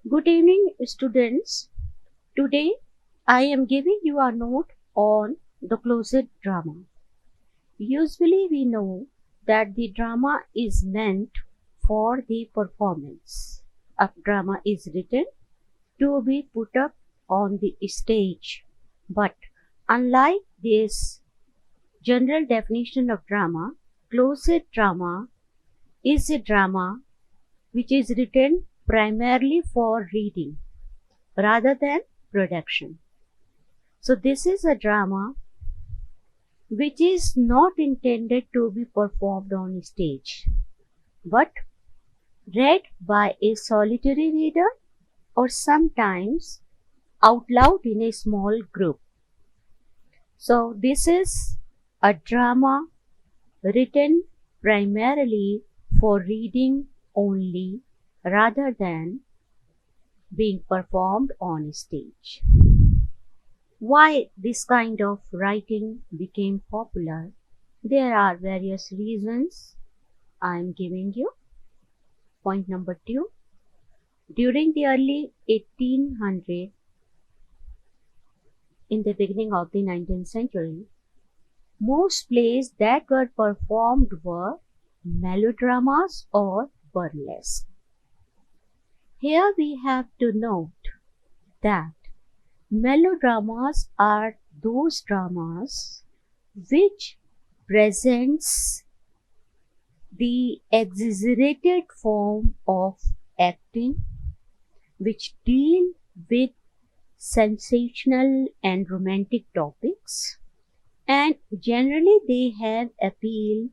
Good evening, students. Today I am giving you a note on the closet drama. Usually we know that the drama is meant for the performance. A drama is written to be put up on the stage. But unlike this general definition of drama, closet drama is a drama which is written primarily for reading rather than production. So this is a drama which is not intended to be performed on stage, but read by a solitary reader or sometimes out loud in a small group. So this is a drama written primarily for reading only rather than being performed on stage. Why this kind of writing became popular? There are various reasons I am giving you. Point number 2. During the early 1800s, in the beginning of the 19th century, most plays that were performed were melodramas or burlesque. Here we have to note that melodramas are those dramas which presents the exaggerated form of acting which deal with sensational and romantic topics, and generally they have appeal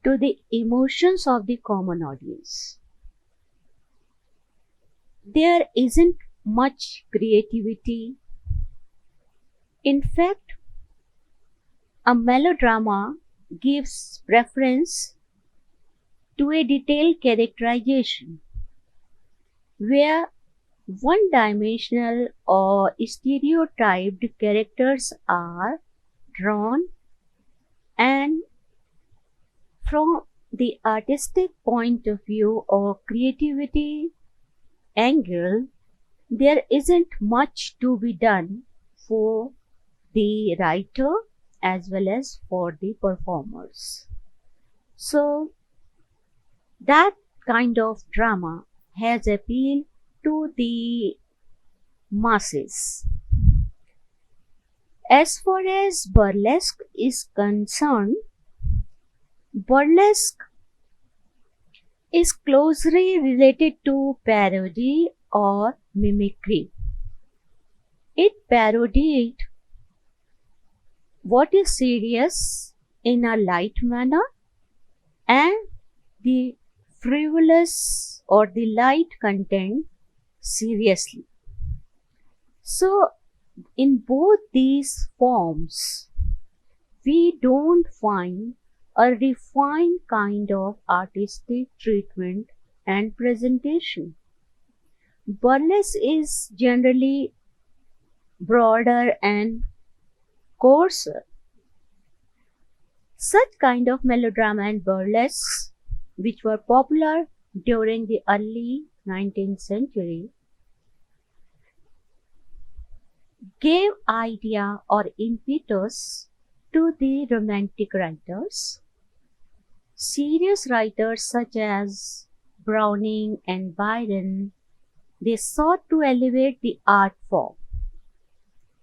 to the emotions of the common audience. There isn't much creativity. In fact, a melodrama gives preference to a detailed characterization where one-dimensional or stereotyped characters are drawn, and from the artistic point of view or creativity angle, there isn't much to be done for the writer as well as for the performers. So that kind of drama has appealed to the masses. As far as burlesque is concerned, burlesque is closely related to parody or mimicry. It parodied what is serious in a light manner and the frivolous or the light content seriously. So in both these forms, we don't find a refined kind of artistic treatment and presentation. Burlesque is generally broader and coarser. Such kind of melodrama and burlesque, which were popular during the early 19th century, gave idea or impetus to the romantic writers. Serious writers such as Browning and Byron, they sought to elevate the art form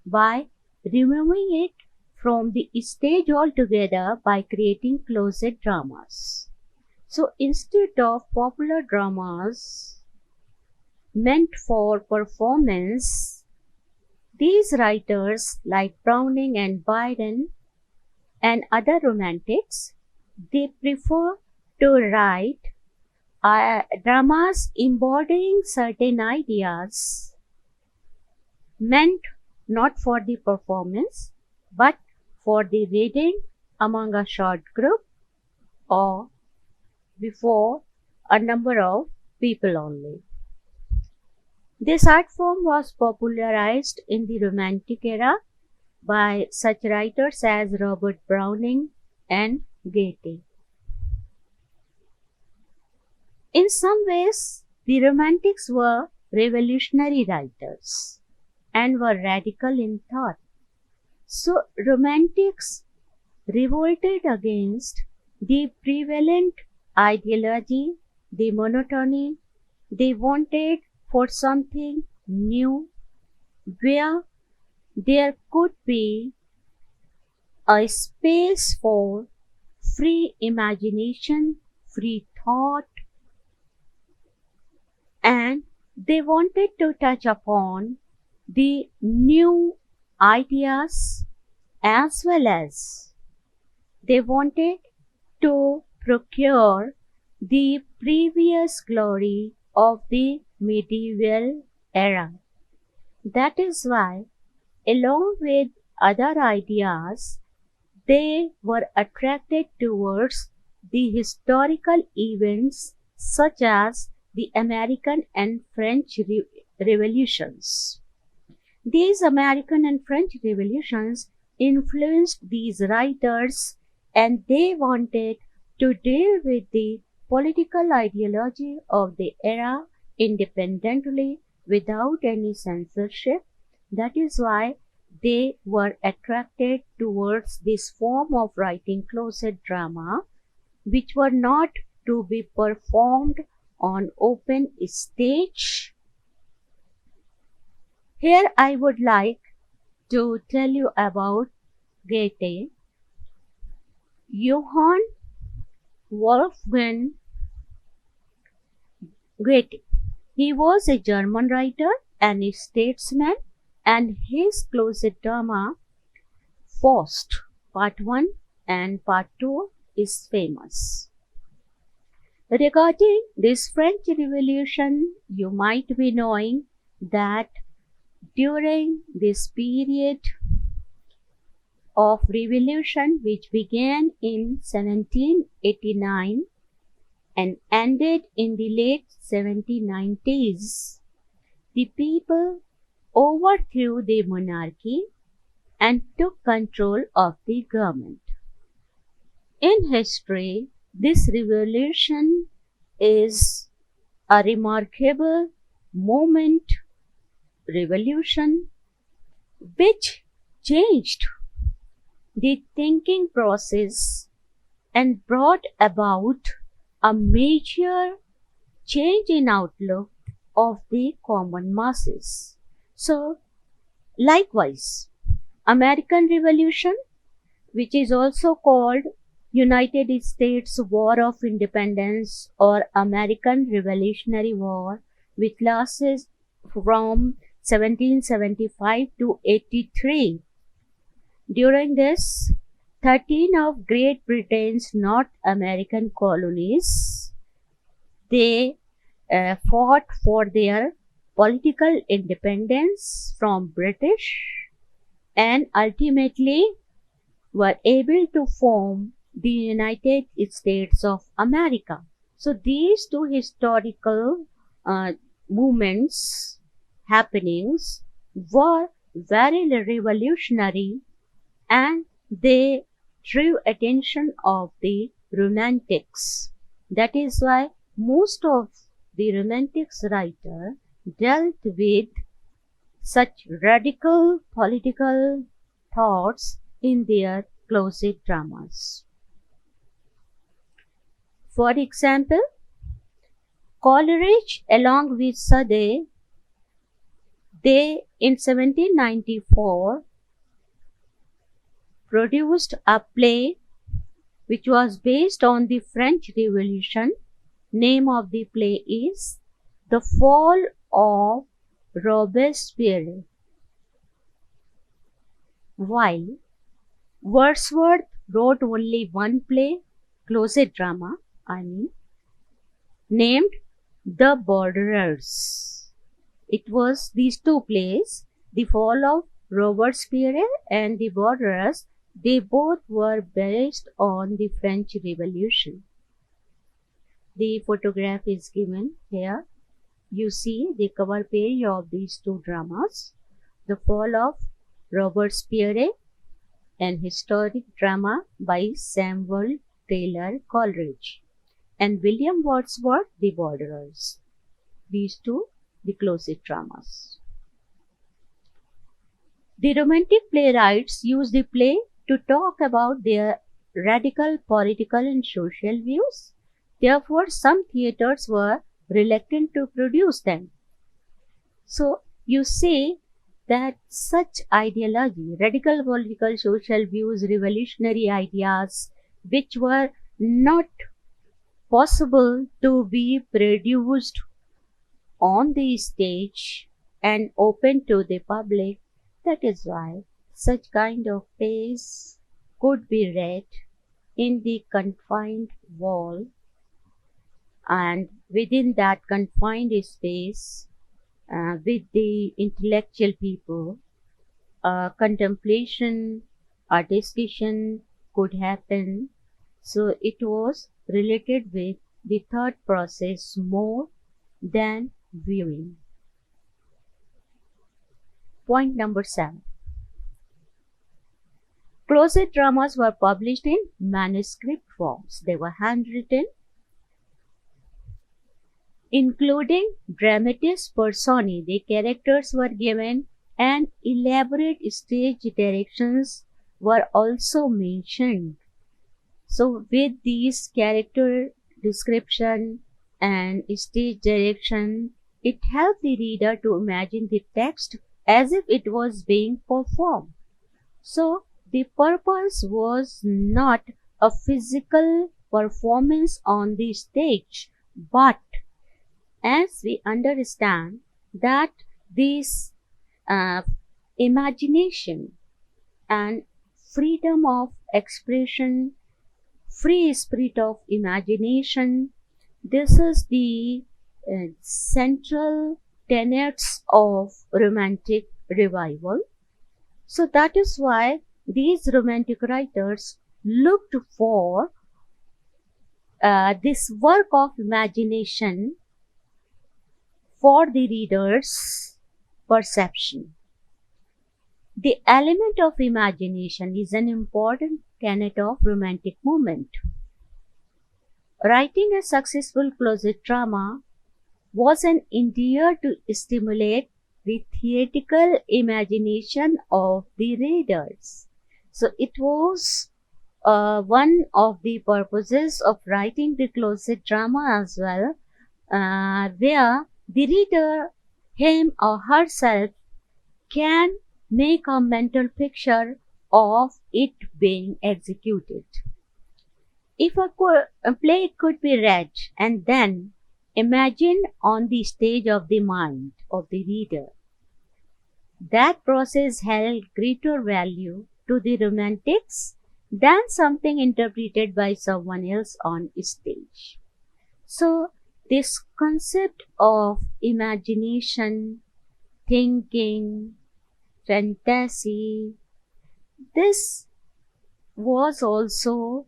by removing it from the stage altogether by creating closet dramas. So instead of popular dramas meant for performance, these writers like Browning and Byron and other romantics, they prefer to write dramas embodying certain ideas meant not for the performance but for the reading among a short group or before a number of people only. This art form was popularized in the Romantic era by such writers as Robert Browning and Goethe. In some ways, the Romantics were revolutionary writers and were radical in thought. So, Romantics revolted against the prevalent ideology, the monotony. They wanted for something new where there could be a space for free imagination, free thought, and they wanted to touch upon the new ideas as well as they wanted to procure the previous glory of the medieval era. That is why, along with other ideas, they were attracted towards the historical events such as the American and French revolutions. These American and French revolutions influenced these writers and they wanted to deal with the political ideology of the era independently without any censorship. That is why they were attracted towards this form of writing closet drama, which were not to be performed on open stage. Here I would like to tell you about Goethe. Johann Wolfgang Goethe. He was a German writer and a statesman, and his closet drama Faust Part 1 and Part 2 is famous. Regarding this French Revolution, you might be knowing that during this period of revolution which began in 1789 and ended in the late 1790s, the people overthrew the monarchy and took control of the government. In history, this revolution is a remarkable revolution which changed the thinking process and brought about a major change in outlook of the common masses. So, likewise, American Revolution, which is also called United States War of Independence or American Revolutionary War, which lasted from 1775 to 83. During this, 13 of Great Britain's North American colonies, they fought for their political independence from British and ultimately were able to form the United States of America. So these two historical movements, happenings were very revolutionary and they drew attention of the Romantics. That is why most of the Romantics writers dealt with such radical political thoughts in their closet dramas. For example, Coleridge along with Sade, they in 1794 produced a play which was based on the French Revolution. Name of the play is The Fall of Robespierre. While Wordsworth wrote only one play, closet drama, named The Borderers. It was these two plays, The Fall of Robespierre and The Borderers. They both were based on the French Revolution. The photograph is given here. You see the cover page of these two dramas. The Fall of Robespierre, an historic drama by Samuel Taylor Coleridge, and William Wordsworth, The Borderers. These two, the closet dramas. The Romantic playwrights used the play to talk about their radical political and social views. Therefore, some theatres were reluctant to produce them. So, you see that such ideology, radical political social views, revolutionary ideas, which were not possible to be produced on the stage and open to the public, that is why such kind of plays could be read in the confined wall, and within that confined space, with the intellectual people, contemplation or discussion could happen. So it was related with the third process more than viewing. Point number 7. Closet dramas were published in manuscript forms. They were handwritten, including dramatis personae. The characters were given and elaborate stage directions were also mentioned. So with these character description and stage direction, it helped the reader to imagine the text as if it was being performed. So the purpose was not a physical performance on the stage, but as we understand that this imagination and freedom of expression, free spirit of imagination, this is the central tenets of romantic revival. So that is why these romantic writers looked for this work of imagination for the reader's perception. The element of imagination is an important tenet of romantic movement. Writing a successful closet drama was an endeavor to stimulate the theatrical imagination of the readers. So it was one of the purposes of writing the closet drama as well, where the reader, him or herself, can make a mental picture of it being executed. If a play could be read and then imagined on the stage of the mind of the reader, that process held greater value to the romantics than something interpreted by someone else on stage. So this concept of imagination, thinking, fantasy, this was also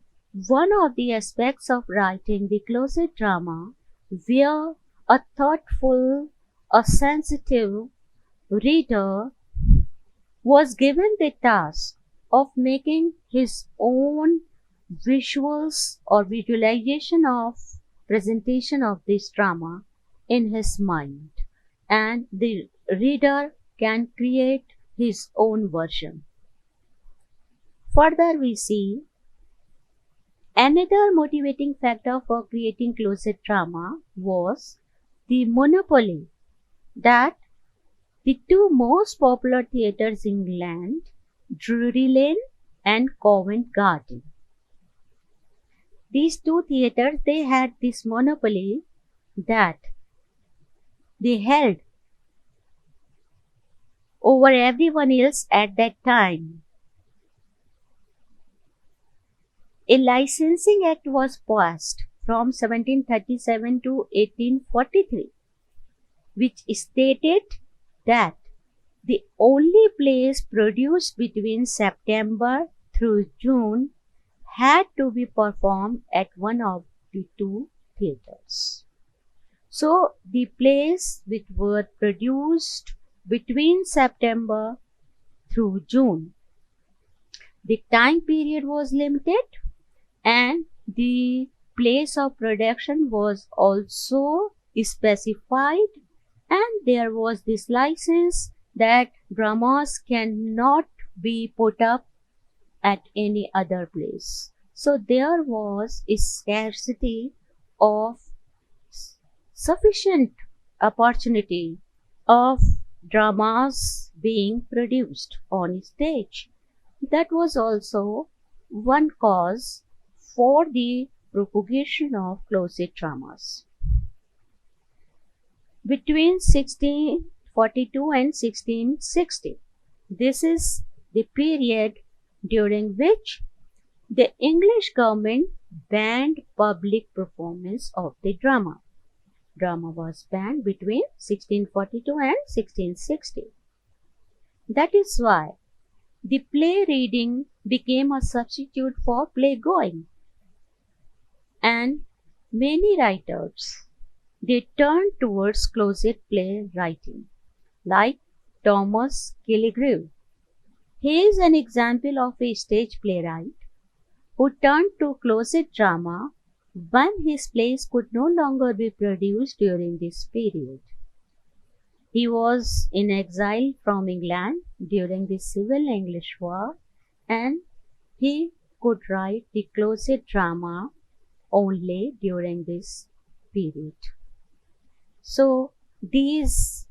one of the aspects of writing the closet drama, where a thoughtful, a sensitive reader was given the task of making his own visuals or visualization of presentation of this drama in his mind, and the reader can create his own version. Further, we see another motivating factor for creating closet drama was the monopoly that the two most popular theatres in England, Drury Lane and Covent Garden. These two theatres, they had this monopoly that they held over everyone else at that time. A licensing act was passed from 1737 to 1843, which stated that the only plays produced between September through June had to be performed at one of the two theatres. So the plays which were produced between September through June, the time period was limited and the place of production was also specified, And there was this license that dramas cannot be put up at any other place. So there was a scarcity of sufficient opportunity of dramas being produced on stage. That was also one cause for the propagation of closet dramas. Between 1642 and 1660, this is the period during which the English government banned public performance of the drama. Drama was banned between 1642 and 1660. That is why the play reading became a substitute for play going. And many writers, they turned towards closet play writing, like Thomas Killigrew. He is an example of a stage playwright who turned to closet drama when his plays could no longer be produced during this period. He was in exile from England during the Civil English War, and he could write the closet drama only during this period. So these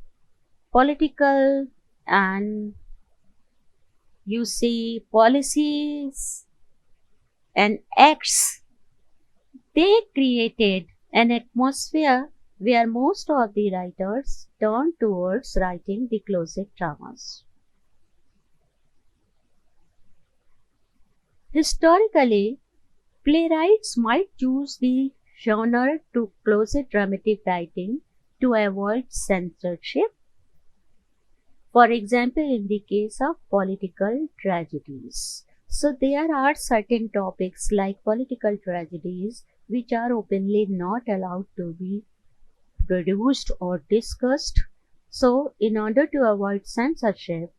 political and you see policies and acts, they created an atmosphere where most of the writers turned towards writing the closet dramas. Historically, playwrights might choose the genre to closet dramatic writing to avoid censorship. For example, in the case of political tragedies. So there are certain topics like political tragedies which are openly not allowed to be produced or discussed. So in order to avoid censorship,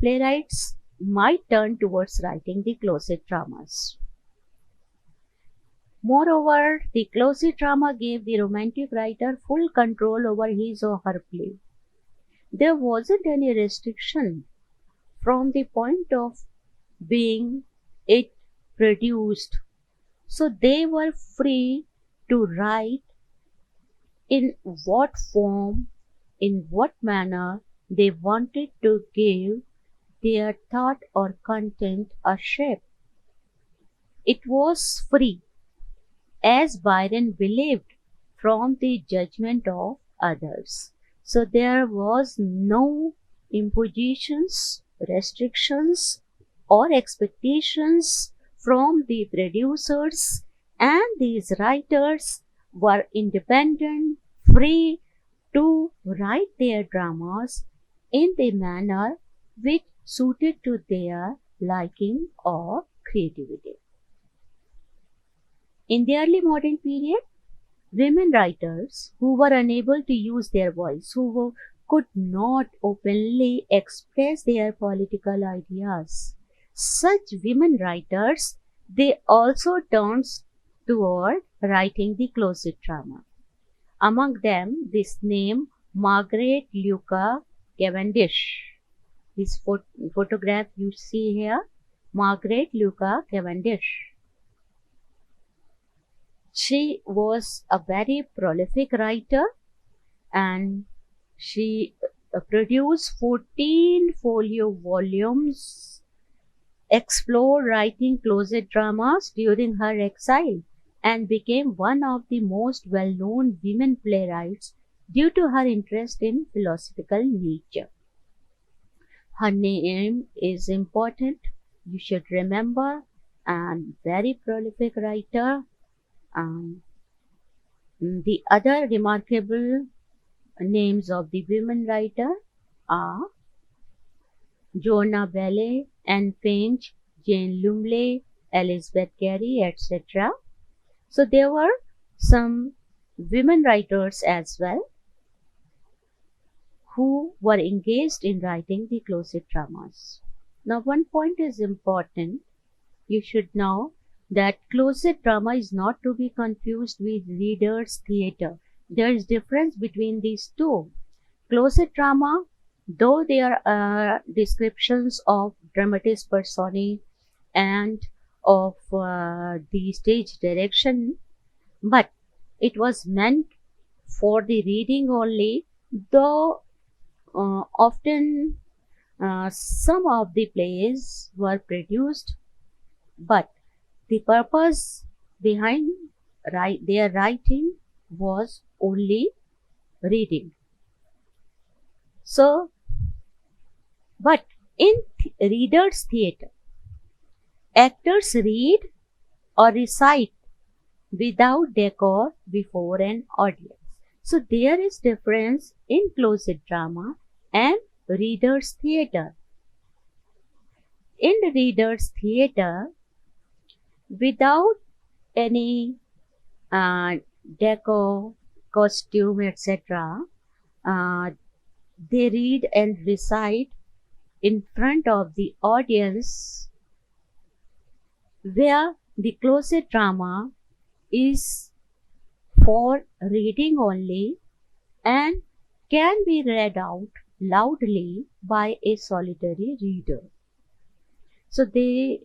playwrights might turn towards writing the closet dramas. Moreover, the closet drama gave the romantic writer full control over his or her play. There wasn't any restriction from the point of being it produced. So they were free to write in what form, in what manner they wanted to give their thought or content a shape. It was free, as Byron believed, from the judgment of others. So there was no impositions, restrictions, or expectations from the producers, and these writers were independent, free to write their dramas in the manner which suited to their liking or creativity. In the early modern period, women writers who were unable to use their voice, could not openly express their political ideas, such women writers, they also turned toward writing the closet drama. Among them, this name Margaret Lucca Cavendish. This photograph you see here, Margaret Lucca Cavendish. She was a very prolific writer, and she produced 14 folio volumes, explored writing closet dramas during her exile, and became one of the most well-known women playwrights due to her interest in philosophical nature. Her name is important, you should remember, and very prolific writer. The other remarkable names of the women writer are Joanna Bailey, Anne Finch, Jane Lumley, Elizabeth Carey, etc. So there were some women writers as well who were engaged in writing the closet dramas. Now one point is important. You should know that closet drama is not to be confused with reader's theatre. There is difference between these two. Closet drama, though there are descriptions of dramatis personae and of the stage direction, but it was meant for the reading only, though often some of the plays were produced, but the purpose behind their writing was only reading. So, but in readers' theatre, actors read or recite without decor before an audience. So there is difference in closet drama and readers' theatre. In readers' theatre, without any uh, decor, costume, etc., uh, they read and recite in front of the audience, where the closet drama is for reading only and can be read out loudly by a solitary reader. So they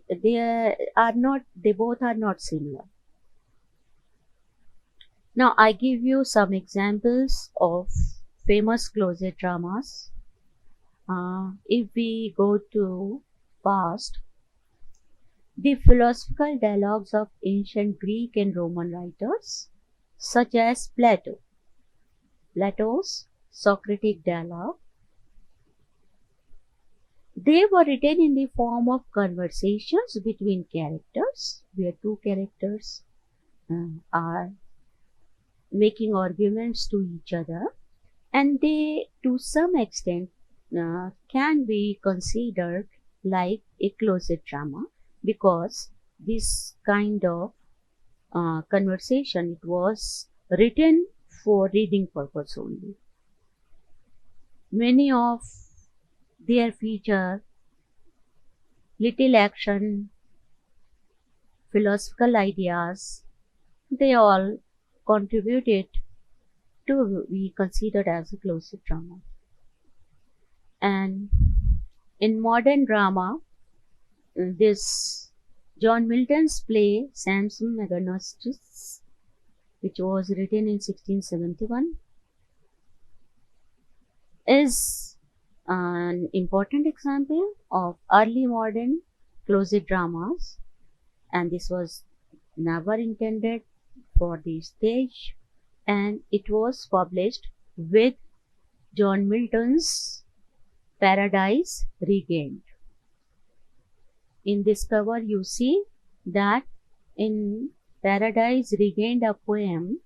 both are not similar. Now I give you some examples of famous closet dramas. If we go to past, the philosophical dialogues of ancient Greek and Roman writers, such as Plato's Socratic dialogue, they were written in the form of conversations between characters, where two characters are making arguments to each other, and they to some extent can be considered like a closet drama, because this kind of conversation, it was written for reading purpose only. Many of their feature little action, philosophical ideas, they all contributed to be considered as a closet drama. And in modern drama, this John Milton's play Samson Agonistes, which was written in 1671, is an important example of early modern closet dramas, and this was never intended for the stage, and it was published with John Milton's Paradise Regained. In this cover you see that in Paradise Regained, a poem,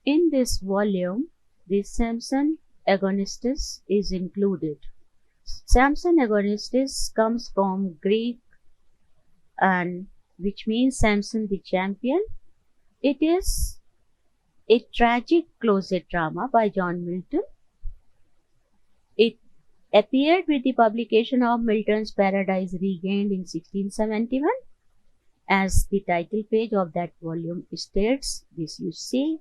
in this volume the Samson Agonistes is included. Samson Agonistes comes from Greek, and which means Samson the champion. It is a tragic closet drama by John Milton. It appeared with the publication of Milton's Paradise Regained in 1671. As the title page of that volume states, this you see.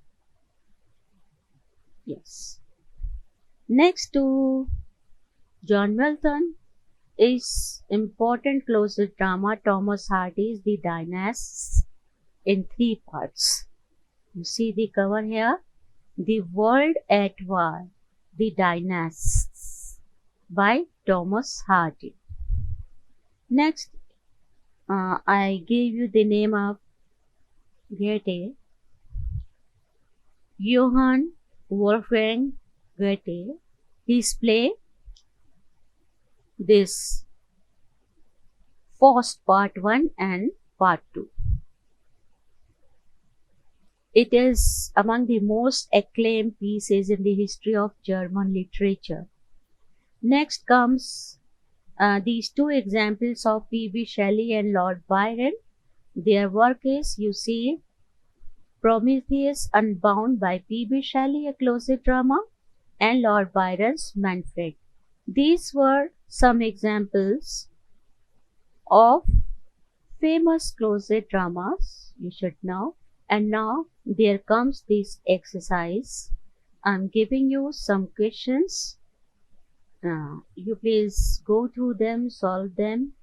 Yes. Next to John Milton is important closet drama Thomas Hardy's The Dynasts in 3 parts. You see the cover here, The World at War, The Dynasts by Thomas Hardy. Next, I gave you the name of Goethe, Johann Wolfgang Goethe. His play, this Faust Part 1 and Part 2. It is among the most acclaimed pieces in the history of German literature. Next comes these 2 examples of P.B. Shelley and Lord Byron. Their work is, you see, Prometheus Unbound by P.B. Shelley, a closet drama, and Lord Byron's Manfred. These were some examples of famous closet dramas you should know. And now there comes this exercise I'm giving you some questions. You please go through them, solve them.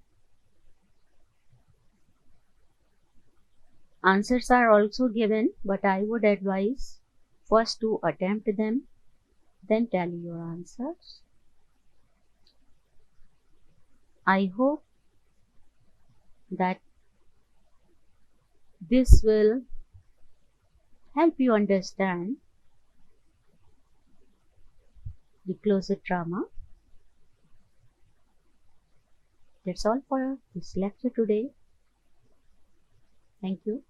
Answers are also given, but I would advise first to attempt them, then tell your answers. I hope that this will help you understand the closet drama. That's all for this lecture today. Thank you.